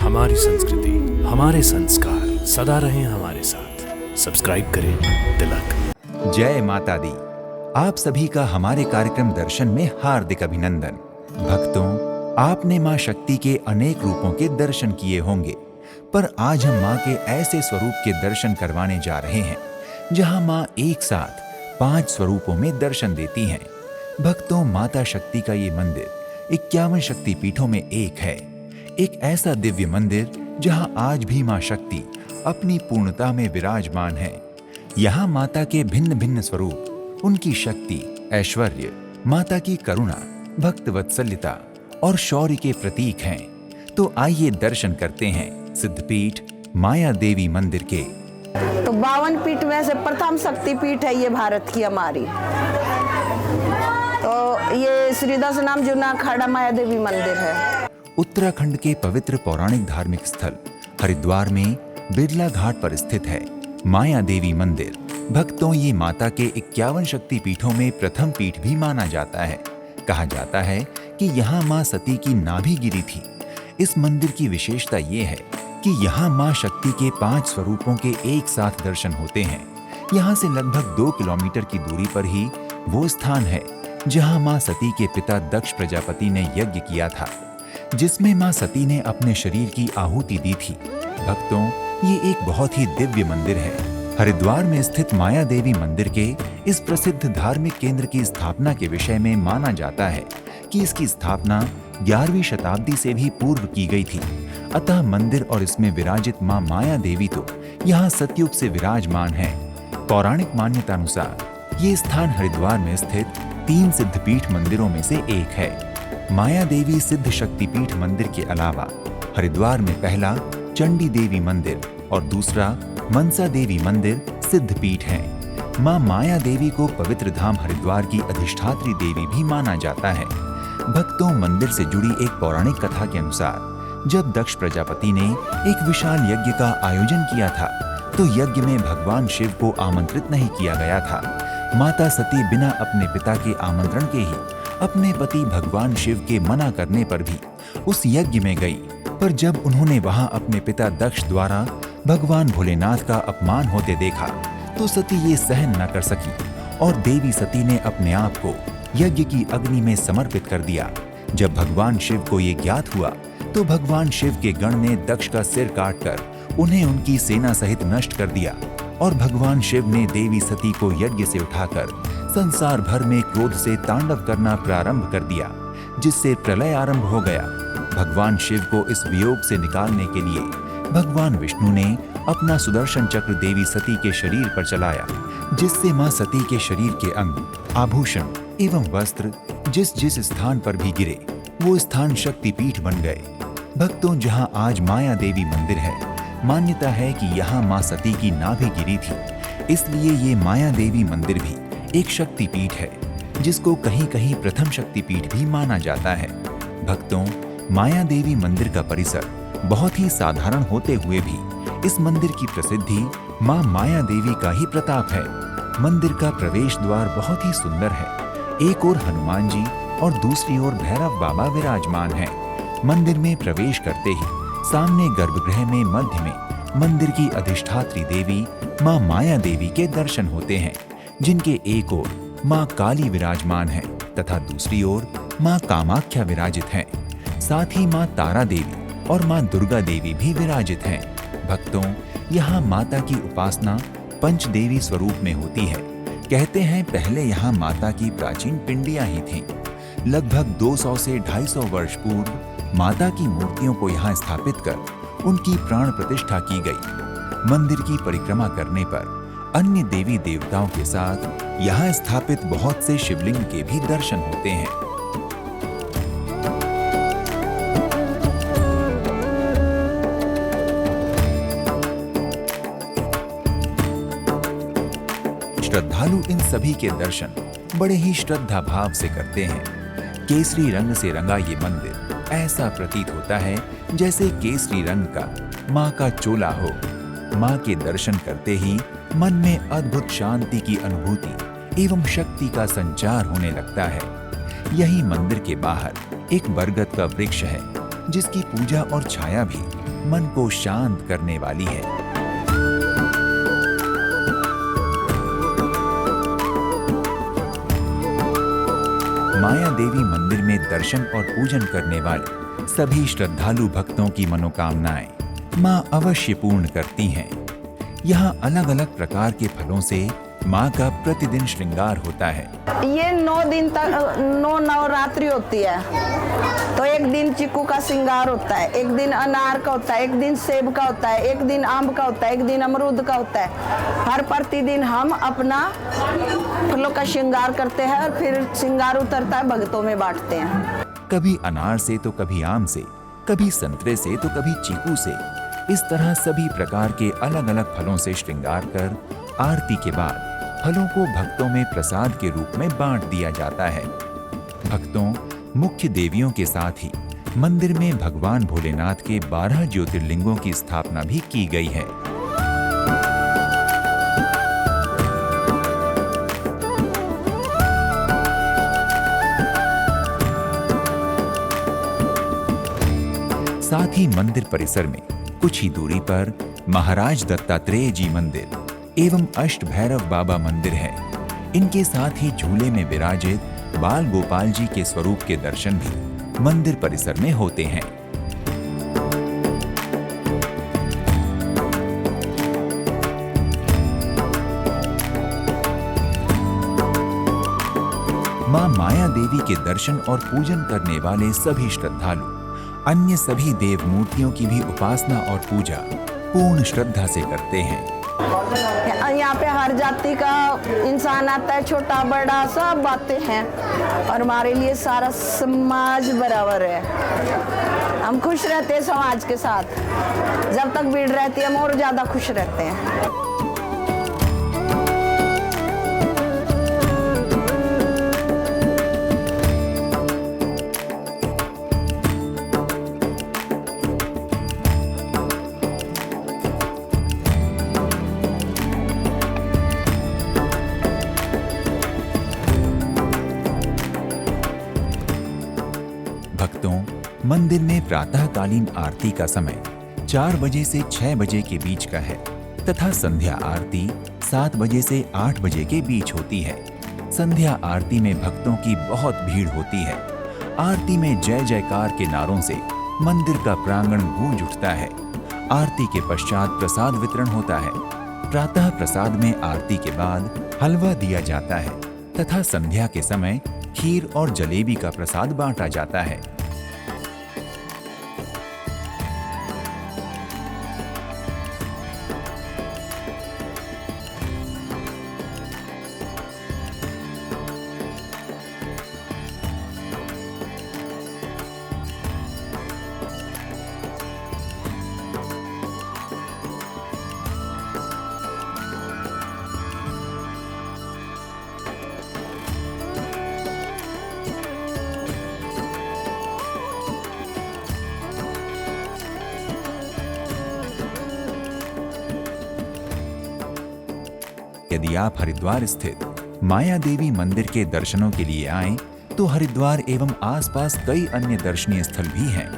हमारी संस्कृति, हमारे संस्कार सदा रहें हमारे साथ। सब्सक्राइब करें तिलक। जय माता दी। आप सभी का हमारे कार्यक्रम दर्शन में हार्दिक अभिनंदन। भक्तों, आपने मां शक्ति के अनेक रूपों के दर्शन किए होंगे, पर आज हम मां के ऐसे स्वरूप के दर्शन करवाने जा रहे हैं जहां मां एक साथ 5 स्वरूपों में दर्शन देती हैं। भक्तों, माता शक्ति का ये मंदिर 51 शक्ति पीठों में एक है। एक ऐसा दिव्य मंदिर जहां आज भी मां शक्ति अपनी पूर्णता में विराजमान है। यहाँ माता के भिन्न भिन्न स्वरूप उनकी शक्ति, ऐश्वर्य, माता की करुणा, भक्त वत्सल्यता और शौर्य के प्रतीक हैं। तो आइए दर्शन करते हैं सिद्धपीठ माया देवी मंदिर के। तो 52 पीठ में से प्रथम शक्ति पीठ है ये भारत की हमारी। तो ये श्री दशनाम जुना अखाड़ा माया देवी मंदिर है। उत्तराखंड के पवित्र पौराणिक धार्मिक स्थल हरिद्वार में बिरला घाट पर स्थित है माया देवी मंदिर। भक्तों, ये माता के 51 शक्ति पीठों में प्रथम पीठ भी माना जाता है। कहा जाता है कि यहाँ माँ सती की नाभि गिरी थी। इस मंदिर की विशेषता ये है कि यहाँ माँ शक्ति के 5 स्वरूपों के एक साथ दर्शन होते हैं। यहाँ से लगभग 2 किलोमीटर की दूरी पर ही वो स्थान है जहाँ माँ सती के पिता दक्ष प्रजापति ने यज्ञ किया था, जिसमें मां सती ने अपने शरीर की आहुति दी थी। भक्तों, ये एक बहुत ही दिव्य मंदिर है। हरिद्वार में स्थित माया देवी मंदिर के इस प्रसिद्ध धार्मिक केंद्र की स्थापना के विषय में माना जाता है कि इसकी स्थापना 11वीं शताब्दी से भी पूर्व की गई थी। अतः मंदिर और इसमें विराजित मां माया देवी तो यहाँ सतयुग से विराजमान है। पौराणिक मान्यता अनुसार ये स्थान हरिद्वार में स्थित 3 सिद्धपीठ मंदिरों में से एक है। माया देवी सिद्ध शक्तिपीठ मंदिर के अलावा हरिद्वार में पहला चंडी देवी मंदिर और दूसरा मनसा देवी मंदिर सिद्धपीठ है। मां माया देवी को पवित्र धाम हरिद्वार की अधिष्ठात्री देवी भी माना जाता है। भक्तों, मंदिर से जुड़ी एक पौराणिक कथा के अनुसार जब दक्ष प्रजापति ने एक विशाल यज्ञ का आयोजन किया था, तो यज्ञ में भगवान शिव को आमंत्रित नहीं किया गया था। माता सती बिना अपने पिता के आमंत्रण के ही अपने पति भगवान शिव के मना करने पर भी उस यज्ञ में गई। पर जब उन्होंने वहां अपने पिता दक्ष द्वारा भगवान भोलेनाथ का अपमान होते देखा, तो सती ये सहन न कर सकी और देवी सती ने अपने आप को यज्ञ की अग्नि में समर्पित कर दिया। जब भगवान शिव को ये ज्ञात हुआ, तो भगवान शिव के गण ने दक्ष का सिर काटकर उन्हें उनकी सेना सहित नष्ट कर दिया और भगवान शिव ने देवी सती को यज्ञ से उठाकर संसार भर में क्रोध से तांडव करना प्रारंभ कर दिया, जिससे प्रलय आरंभ हो गया। भगवान शिव को इस वियोग से निकालने के लिए भगवान विष्णु ने अपना सुदर्शन चक्र देवी सती के शरीर पर चलाया, जिससे मां सती के शरीर के अंग, आभूषण एवं वस्त्र जिस जिस स्थान पर भी गिरे, वो स्थान शक्तिपीठ बन गए। भक्तों, जहां आज माया देवी मंदिर है, मान्यता है कि यहाँ मां सती की नाभि गिरी थी, इसलिए ये माया देवी मंदिर भी एक शक्तिपीठ है, जिसको कहीं कहीं प्रथम शक्तिपीठ भी माना जाता है। भक्तों, माया देवी मंदिर का परिसर बहुत ही साधारण होते हुए भी इस मंदिर की प्रसिद्धि मां माया देवी का ही प्रताप है। मंदिर का प्रवेश द्वार बहुत ही सुंदर है। एक ओर हनुमान जी और दूसरी ओर भैरव बाबा विराजमान है। मंदिर में प्रवेश करते ही सामने गर्भगृह में मध्य में मंदिर की अधिष्ठात्री देवी मां माया देवी के दर्शन होते हैं, जिनके एक ओर मां काली विराजमान है तथा दूसरी ओर मां कामाख्या विराजित हैं। साथ ही मां तारा देवी और मां दुर्गा देवी भी विराजित हैं। भक्तों, यहाँ माता की उपासना पंचदेवी स्वरूप में होती है। कहते हैं पहले यहाँ माता की प्राचीन पिंडियां ही थीं। लगभग 200 से 250 वर्ष पूर्व माता की मूर्तियों को यहाँ स्थापित कर उनकी प्राण प्रतिष्ठा की गई। मंदिर की परिक्रमा करने पर अन्य देवी देवताओं के साथ यहाँ स्थापित बहुत से शिवलिंग के भी दर्शन होते हैं। श्रद्धालु इन सभी के दर्शन बड़े ही श्रद्धा भाव से करते हैं। केसरी रंग से रंगा ये मंदिर ऐसा प्रतीत होता है जैसे केसरी रंग का माँ का चोला हो। माँ के दर्शन करते ही मन में अद्भुत शांति की अनुभूति एवं शक्ति का संचार होने लगता है। यही मंदिर के बाहर एक बरगद का वृक्ष है, जिसकी पूजा और छाया भी मन को शांत करने वाली है। माया देवी मंदिर में दर्शन और पूजन करने वाले सभी श्रद्धालु भक्तों की मनोकामनाएं मां अवश्य पूर्ण करती हैं। यहाँ अलग अलग प्रकार के फलों से मां का प्रतिदिन श्रृंगार होता है। ये 9 दिन तक 9 नवरात्रि होती है, तो एक दिन चीकू का श्रृंगार होता है, एक दिन अनार का होता है, एक दिन सेब का होता है, एक दिन आम का होता है, एक दिन अमरूद का होता है। हर प्रतिदिन हम अपना फलों का श्रृंगार करते हैं और फिर श्रृंगार उतरता है भक्तों में बांटते हैं। कभी अनार से तो कभी आम से, कभी संतरे से तो कभी चीकू से, इस तरह सभी प्रकार के अलग अलग फलों से श्रृंगार कर आरती के बाद फलों को भक्तों में प्रसाद के रूप में बांट दिया जाता है। भक्तों, मुख्य देवियों के साथ ही मंदिर में भगवान भोलेनाथ के 12 ज्योतिर्लिंगों की स्थापना भी की गई है। साथ ही मंदिर परिसर में कुछ ही दूरी पर महाराज दत्तात्रेय जी मंदिर एवं अष्ट भैरव बाबा मंदिर है। इनके साथ ही झूले में विराजित बाल गोपाल जी के स्वरूप के दर्शन भी मंदिर परिसर में होते हैं। मां माया देवी के दर्शन और पूजन करने वाले सभी श्रद्धालु अन्य सभी देव मूर्तियों की भी उपासना और पूजा पूर्ण श्रद्धा से करते हैं। यहाँ पे हर जाति का इंसान आता है, छोटा बड़ा सब आते हैं और हमारे लिए सारा समाज बराबर है। हम खुश रहते हैं समाज के साथ, जब तक भीड़ रहती है हम और ज्यादा खुश रहते हैं। भक्तों, मंदिर में प्रातःकालीन आरती का समय 4 बजे से 6 बजे के बीच का है तथा संध्या आरती 7 बजे से 8 बजे के बीच होती है। संध्या आरती में भक्तों की बहुत भीड़ होती है। आरती में जय जयकार के नारों से मंदिर का प्रांगण गूंज उठता है। आरती के पश्चात प्रसाद वितरण होता है। प्रातः प्रसाद में आरती के बाद हलवा दिया जाता है तथा संध्या के समय खीर और जलेबी का प्रसाद बांटा जाता है। यदि आप हरिद्वार स्थित माया देवी मंदिर के दर्शनों के लिए आएं, तो हरिद्वार एवं आसपास कई अन्य दर्शनीय स्थल भी हैं,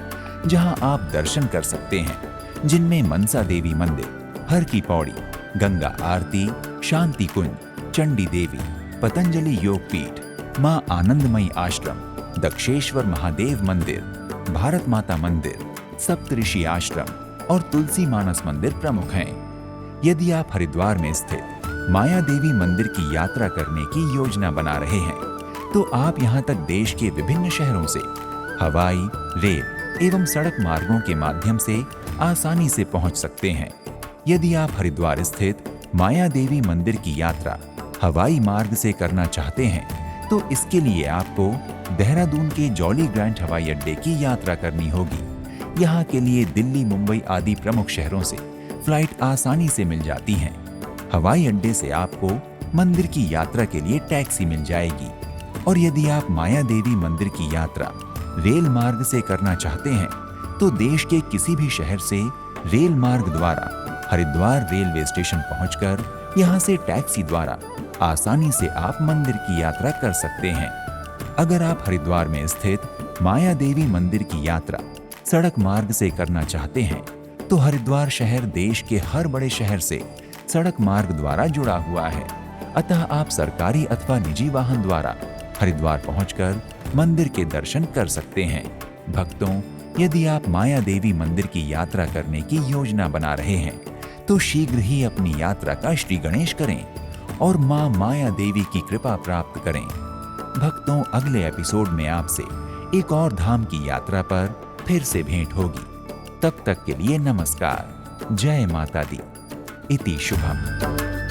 जहां आप दर्शन कर सकते हैं, जिनमें मनसा देवी मंदिर, हर की पौड़ी, गंगा आरती, शांति कुंज, चंडी देवी, पतंजलि योग पीठ, मां आनंदमयी आश्रम, दक्षेश्वर महादेव मंदिर, भारत माता मंदिर, सप्तऋषि आश्रम और तुलसी मानस मंदिर प्रमुख हैं। यदि आप हरिद्वार में स्थित माया देवी मंदिर की यात्रा करने की योजना बना रहे हैं, तो आप यहां तक देश के विभिन्न शहरों से हवाई, रेल एवं सड़क मार्गों के माध्यम से आसानी से पहुंच सकते हैं। यदि आप हरिद्वार स्थित माया देवी मंदिर की यात्रा हवाई मार्ग से करना चाहते हैं, तो इसके लिए आपको देहरादून के जॉली ग्रांट हवाई अड्डे की यात्रा करनी होगी। यहाँ के लिए दिल्ली, मुंबई आदि प्रमुख शहरों से फ्लाइट आसानी से मिल जाती हैं। हवाई अड्डे से आपको मंदिर की यात्रा के लिए टैक्सी मिल जाएगी। और यदि आप माया देवी मंदिर की यात्रा रेल मार्ग से करना चाहते हैं, तो देश के किसी भी शहर से रेल मार्ग द्वारा हरिद्वार रेलवे स्टेशन पहुंचकर यहां से टैक्सी द्वारा आसानी से आप मंदिर की यात्रा कर सकते हैं। अगर आप हरिद्वार में स्थित माया देवी मंदिर की यात्रा सड़क मार्ग से करना चाहते हैं, तो हरिद्वार शहर देश के हर बड़े शहर से सड़क मार्ग द्वारा जुड़ा हुआ है। अतः आप सरकारी अथवा निजी वाहन द्वारा हरिद्वार पहुंचकर मंदिर के दर्शन कर सकते हैं। भक्तों, यदि आप माया देवी मंदिर की यात्रा करने की योजना बना रहे हैं तो शीघ्र ही अपनी यात्रा का श्री गणेश करें और मां माया देवी की कृपा प्राप्त करें। भक्तों, अगले एपिसोड में आपसे एक और धाम की यात्रा पर फिर से भेंट होगी। तब तक के लिए नमस्कार। जय माता दी। इति शुभम।